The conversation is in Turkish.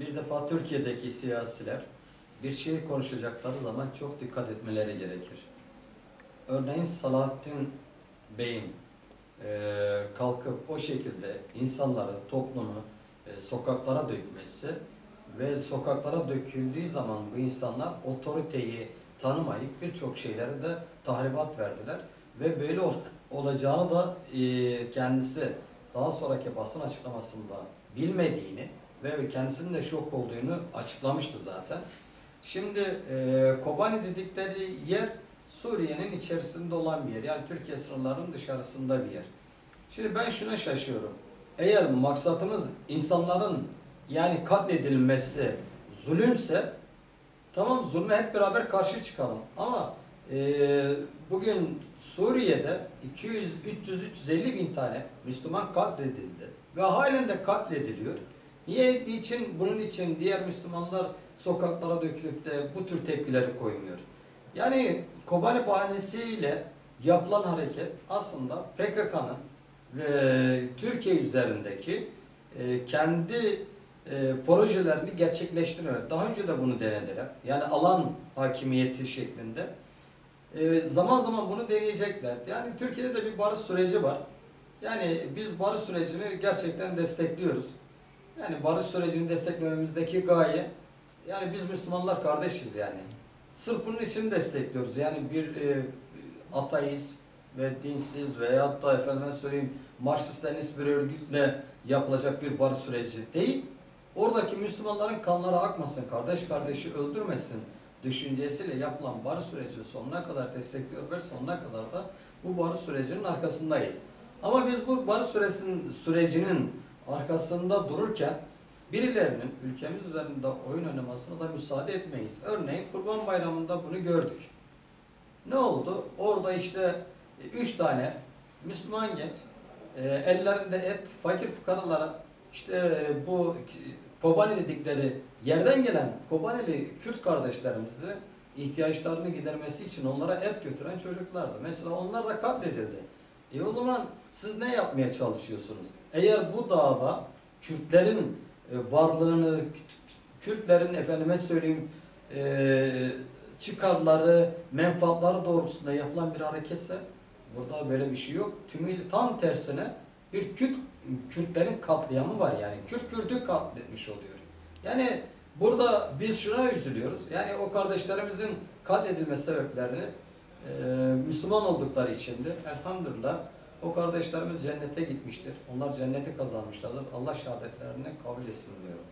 Bir defa Türkiye'deki siyasiler bir şey konuşacakları zaman çok dikkat etmeleri gerekir. Örneğin Salahattin Bey'in kalkıp o şekilde insanları, toplumu sokaklara dökmesi ve sokaklara döküldüğü zaman bu insanlar otoriteyi tanımayıp birçok şeylere de tahribat verdiler. Ve böyle olacağını da kendisi daha sonraki basın açıklamasında bilmediğini ve kendisinin de şok olduğunu açıklamıştı zaten. Şimdi Kobani dedikleri yer Suriye'nin içerisinde olan bir yer. Yani Türkiye sınırlarının dışarısında bir yer. Şimdi ben şuna şaşıyorum. Eğer maksatımız insanların yani katledilmesi zulümse tamam, zulme hep beraber karşı çıkalım. Ama bugün Suriye'de 200, 300, 350 bin tane Müslüman katledildi. Ve halen de katlediliyor. Niye, niçin, bunun için diğer Müslümanlar sokaklara dökülüp de bu tür tepkileri koymuyor? Yani Kobani bahanesiyle yapılan hareket aslında PKK'nın ve Türkiye üzerindeki kendi projelerini gerçekleştiriyor. Daha önce de bunu denediler. Yani alan hakimiyeti şeklinde. Zaman zaman bunu deneyecekler. Yani Türkiye'de de bir barış süreci var. Yani biz barış sürecini gerçekten destekliyoruz. Yani barış sürecini desteklememizdeki gaye, yani biz Müslümanlar kardeşiz yani. Sırf bunun için destekliyoruz. Yani bir ateist ve dinsiz veyahut da efendime söyleyeyim Marksist-Leninist bir örgütle yapılacak bir barış süreci değil. Oradaki Müslümanların kanları akmasın, kardeş kardeşi öldürmesin düşüncesiyle yapılan barış sürecini sonuna kadar destekliyoruz ve sonuna kadar da bu barış sürecinin arkasındayız. Ama biz bu barış sürecinin arkasında dururken birilerinin ülkemiz üzerinde oyun oynamasına da müsaade etmeyiz. Örneğin Kurban Bayramı'nda bunu gördük. Ne oldu? Orada işte 3 tane Müslüman genç ellerinde et, fakir fukaralara işte bu Kobani dedikleri yerden gelen Kobanili Kürt kardeşlerimizi ihtiyaçlarını gidermesi için onlara et götüren çocuklardı. Mesela onlar da katledildi. O zaman siz ne yapmaya çalışıyorsunuz? Eğer bu dağda Kürtlerin varlığını, Kürtlerin efendime söyleyeyim çıkarları, menfaatları doğrultusunda yapılan bir hareketse burada böyle bir şey yok. Tümüyle tam tersine bir Kürtlerin katliamı var yani. Kürt Kürt'ü katletmiş oluyor. Yani burada biz şuna üzülüyoruz. Yani o kardeşlerimizin katledilme sebeplerini Müslüman oldukları içindir. Elhamdülillah o kardeşlerimiz cennete gitmiştir. Onlar cenneti kazanmışlardır. Allah şehadetlerini kabul etsin diyorum.